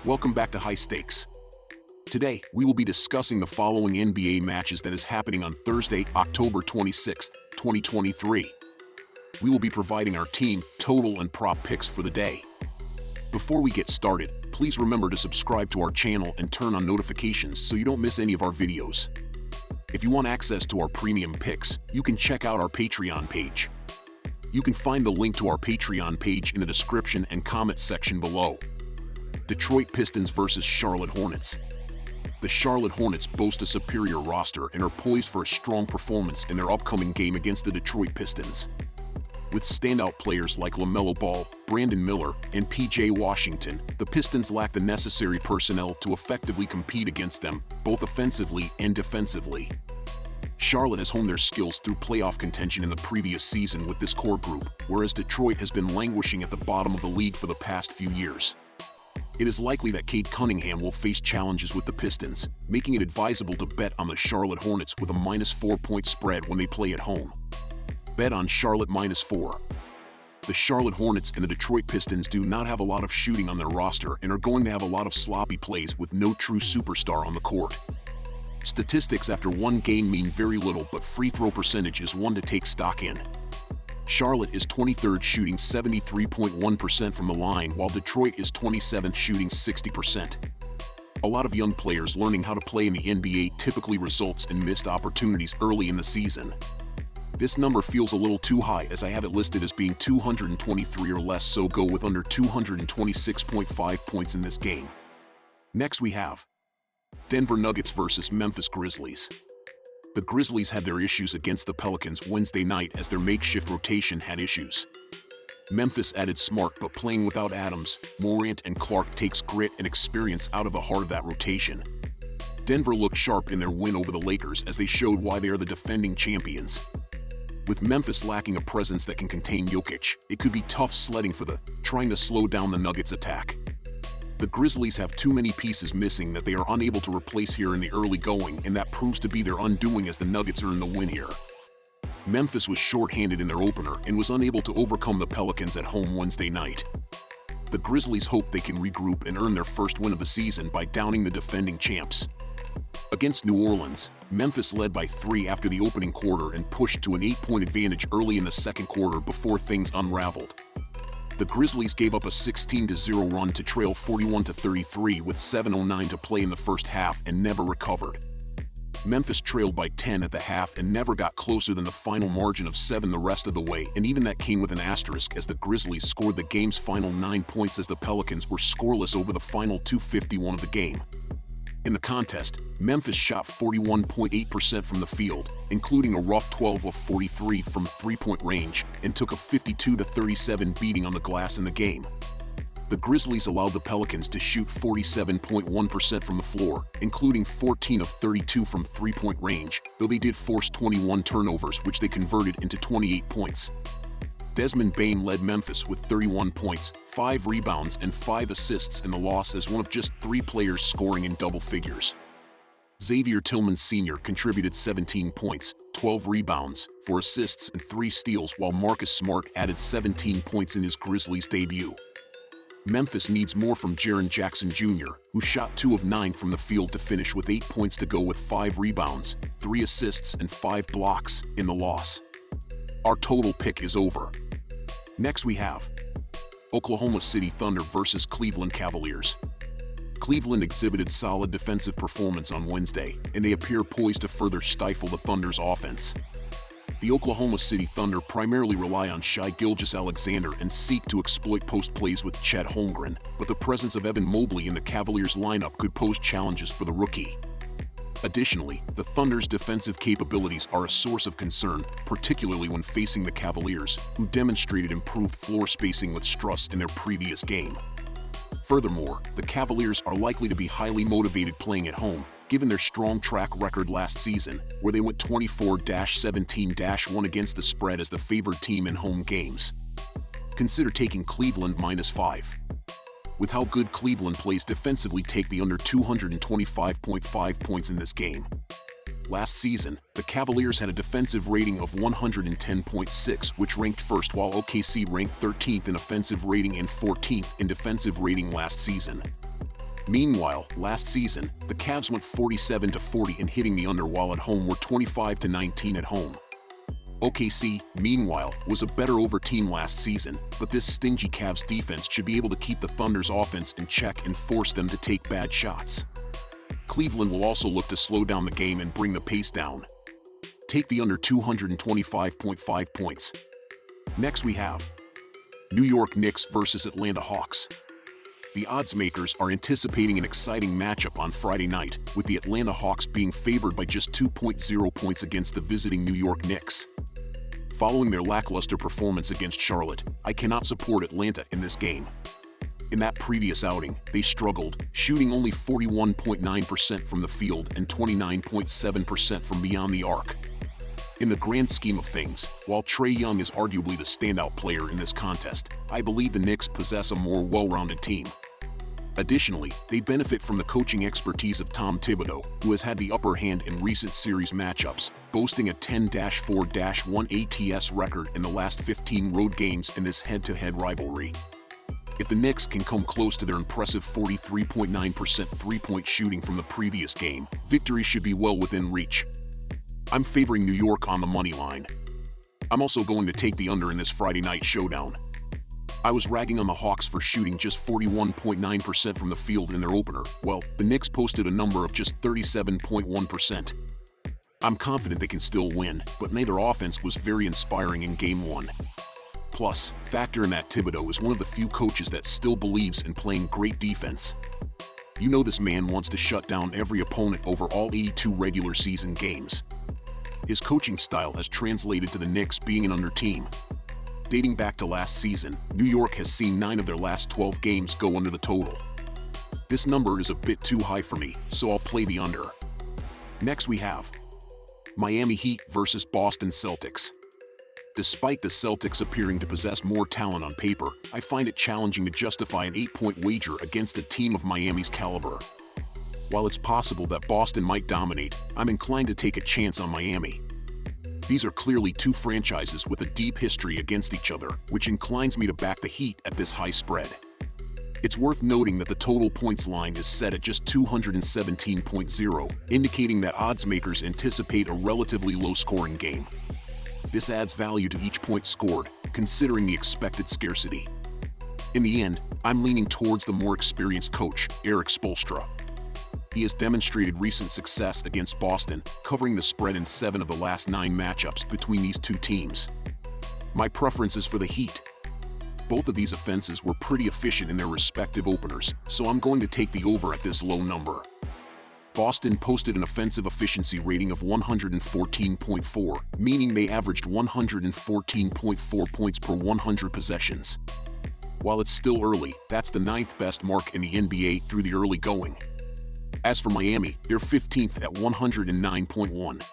Welcome back to High Stakes. Today, we will be discussing the following NBA matches that is happening on Thursday, October 26th, 2023. We will be providing our team, total, and prop picks for the day. Before we get started, please remember to subscribe to our channel and turn on notifications so you don't miss any of our videos. If you want access to our premium picks, you can check out our Patreon page. You can find the link to our Patreon page in the description and comment section below. Detroit Pistons vs. Charlotte Hornets. The Charlotte Hornets boast a superior roster and are poised for a strong performance in their upcoming game against the Detroit Pistons. With standout players like LaMelo Ball, Brandon Miller, and P.J. Washington, the Pistons lack the necessary personnel to effectively compete against them, both offensively and defensively. Charlotte has honed their skills through playoff contention in the previous season with this core group, whereas Detroit has been languishing at the bottom of the league for the past few years. It is likely that Cade Cunningham will face challenges with the Pistons, making it advisable to bet on the Charlotte Hornets with a -4-point spread when they play at home. Bet on Charlotte -4. The Charlotte Hornets and the Detroit Pistons do not have a lot of shooting on their roster and are going to have a lot of sloppy plays with no true superstar on the court. Statistics after one game mean very little, but free throw percentage is one to take stock in. Charlotte is 23rd shooting 73.1% from the line, while Detroit is 27th shooting 60%. A lot of young players learning how to play in the NBA typically results in missed opportunities early in the season. This number feels a little too high as I have it listed as being 223 or less, so go with under 226.5 points in this game. Next we have Denver Nuggets vs. Memphis Grizzlies. The Grizzlies had their issues against the Pelicans Wednesday night as their makeshift rotation had issues. Memphis added Smart, but playing without Adams, Morant, and Clark takes grit and experience out of the heart of that rotation. Denver looked sharp in their win over the Lakers as they showed why they are the defending champions. With Memphis lacking a presence that can contain Jokic, it could be tough sledding for trying to slow down the Nuggets' attack. The Grizzlies have too many pieces missing that they are unable to replace here in the early going, and that proves to be their undoing as the Nuggets earn the win here. Memphis was short-handed in their opener and was unable to overcome the Pelicans at home Wednesday night. The Grizzlies hope they can regroup and earn their first win of the season by downing the defending champs. Against New Orleans, Memphis led by 3 after the opening quarter and pushed to an 8-point advantage early in the second quarter before things unraveled. The Grizzlies gave up a 16-0 run to trail 41-33 with 7:09 to play in the first half and never recovered. Memphis trailed by 10 at the half and never got closer than the final margin of 7 the rest of the way, and even that came with an asterisk as the Grizzlies scored the game's final 9 points as the Pelicans were scoreless over the final 2:51 of the game. In the contest, Memphis shot 41.8% from the field, including a rough 12 of 43 from three-point range, and took a 52-37 beating on the glass in the game. The Grizzlies allowed the Pelicans to shoot 47.1% from the floor, including 14 of 32 from three-point range, though they did force 21 turnovers, which they converted into 28 points. Desmond Bane led Memphis with 31 points, 5 rebounds, and 5 assists in the loss as one of just 3 players scoring in double figures. Xavier Tillman Sr. contributed 17 points, 12 rebounds, 4 assists, and 3 steals, while Marcus Smart added 17 points in his Grizzlies debut. Memphis needs more from Jaren Jackson Jr., who shot 2 of 9 from the field to finish with 8 points to go with 5 rebounds, 3 assists, and 5 blocks in the loss. Our total pick is over. Next we have Oklahoma City Thunder vs. Cleveland Cavaliers. Cleveland exhibited solid defensive performance on Wednesday, and they appear poised to further stifle the Thunder's offense. The Oklahoma City Thunder primarily rely on Shai Gilgeous-Alexander and seek to exploit post plays with Chet Holmgren, but the presence of Evan Mobley in the Cavaliers lineup could pose challenges for the rookie. Additionally, the Thunder's defensive capabilities are a source of concern, particularly when facing the Cavaliers, who demonstrated improved floor spacing with Struss in their previous game. Furthermore, the Cavaliers are likely to be highly motivated playing at home, given their strong track record last season, where they went 24-17-1 against the spread as the favored team in home games. Consider taking Cleveland -5. With how good Cleveland plays defensively, take the under 225.5 points in this game. Last season, the Cavaliers had a defensive rating of 110.6, which ranked first, while OKC ranked 13th in offensive rating and 14th in defensive rating last season. Meanwhile, last season, the Cavs went 47-40 in hitting the under, while at home were 25-19 at home. OKC, meanwhile, was a better over team last season, but this stingy Cavs defense should be able to keep the Thunder's offense in check and force them to take bad shots. Cleveland will also look to slow down the game and bring the pace down. Take the under 225.5 points. Next we have New York Knicks versus Atlanta Hawks. The odds makers are anticipating an exciting matchup on Friday night, with the Atlanta Hawks being favored by just 2.0 points against the visiting New York Knicks. Following their lackluster performance against Charlotte, I cannot support Atlanta in this game. In that previous outing, they struggled, shooting only 41.9% from the field and 29.7% from beyond the arc. In the grand scheme of things, while Trae Young is arguably the standout player in this contest, I believe the Knicks possess a more well-rounded team. Additionally, they benefit from the coaching expertise of Tom Thibodeau, who has had the upper hand in recent series matchups, boasting a 10-4-1 ATS record in the last 15 road games in this head-to-head rivalry. If the Knicks can come close to their impressive 43.9% three-point shooting from the previous game, victory should be well within reach. I'm favoring New York on the money line. I'm also going to take the under in this Friday night showdown. I was ragging on the Hawks for shooting just 41.9% from the field in their opener. Well, the Knicks posted a number of just 37.1%. I'm confident they can still win, but neither offense was very inspiring in Game 1. Plus, factor in that Thibodeau is one of the few coaches that still believes in playing great defense. You know this man wants to shut down every opponent over all 82 regular season games. His coaching style has translated to the Knicks being an under team. Dating back to last season, New York has seen 9 of their last 12 games go under the total. This number is a bit too high for me, so I'll play the under. Next we have Miami Heat versus Boston Celtics. Despite the Celtics appearing to possess more talent on paper, I find it challenging to justify an 8-point wager against a team of Miami's caliber. While it's possible that Boston might dominate, I'm inclined to take a chance on Miami. These are clearly two franchises with a deep history against each other, which inclines me to back the Heat at this high spread. It's worth noting that the total points line is set at just 217.0, indicating that odds makers anticipate a relatively low-scoring game. This adds value to each point scored, considering the expected scarcity. In the end, I'm leaning towards the more experienced coach, Erik Spoelstra. He has demonstrated recent success against Boston, covering the spread in 7 of the last 9 matchups between these two teams. My preference is for the Heat. Both of these offenses were pretty efficient in their respective openers, so I'm going to take the over at this low number. Boston posted an offensive efficiency rating of 114.4, meaning they averaged 114.4 points per 100 possessions. While it's still early, that's the 9th best mark in the NBA through the early going. As for Miami, they're 15th at 109.1.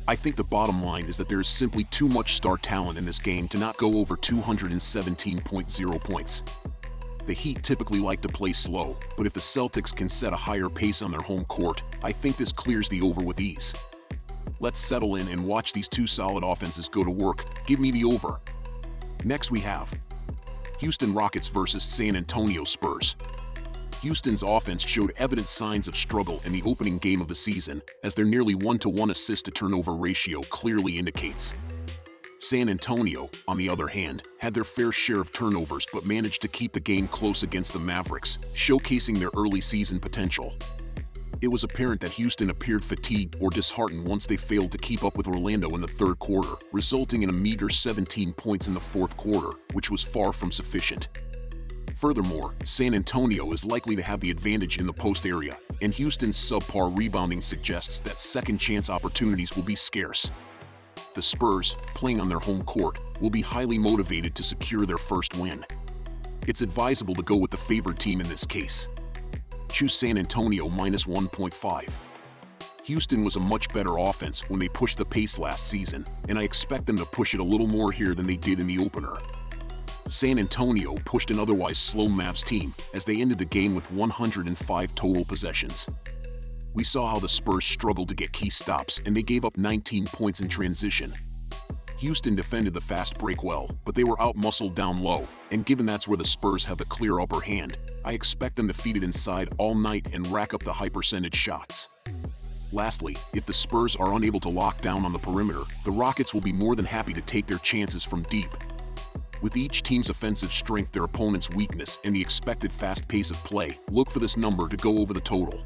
I think the bottom line is that there is simply too much star talent in this game to not go over 217.0 points. The Heat typically like to play slow, but if the Celtics can set a higher pace on their home court, I think this clears the over with ease. Let's settle in and watch these two solid offenses go to work. Give me the over. Next we have Houston Rockets versus San Antonio Spurs. Houston's offense showed evident signs of struggle in the opening game of the season, as their nearly 1-to-1 assist-to-turnover ratio clearly indicates. San Antonio, on the other hand, had their fair share of turnovers but managed to keep the game close against the Mavericks, showcasing their early season potential. It was apparent that Houston appeared fatigued or disheartened once they failed to keep up with Orlando in the third quarter, resulting in a meager 17 points in the fourth quarter, which was far from sufficient. Furthermore, San Antonio is likely to have the advantage in the post area, and Houston's subpar rebounding suggests that second-chance opportunities will be scarce. The Spurs, playing on their home court, will be highly motivated to secure their first win. It's advisable to go with the favored team in this case. Choose San Antonio minus 1.5. Houston was a much better offense when they pushed the pace last season, and I expect them to push it a little more here than they did in the opener. San Antonio pushed an otherwise slow Mavs team as they ended the game with 105 total possessions. We saw how the Spurs struggled to get key stops and they gave up 19 points in transition. Houston defended the fast break well, but they were out-muscled down low, and given that's where the Spurs have the clear upper hand, I expect them to feed it inside all night and rack up the high percentage shots. Lastly, if the Spurs are unable to lock down on the perimeter, the Rockets will be more than happy to take their chances from deep. With each team's offensive strength, their opponent's weakness, and the expected fast pace of play, look for this number to go over the total.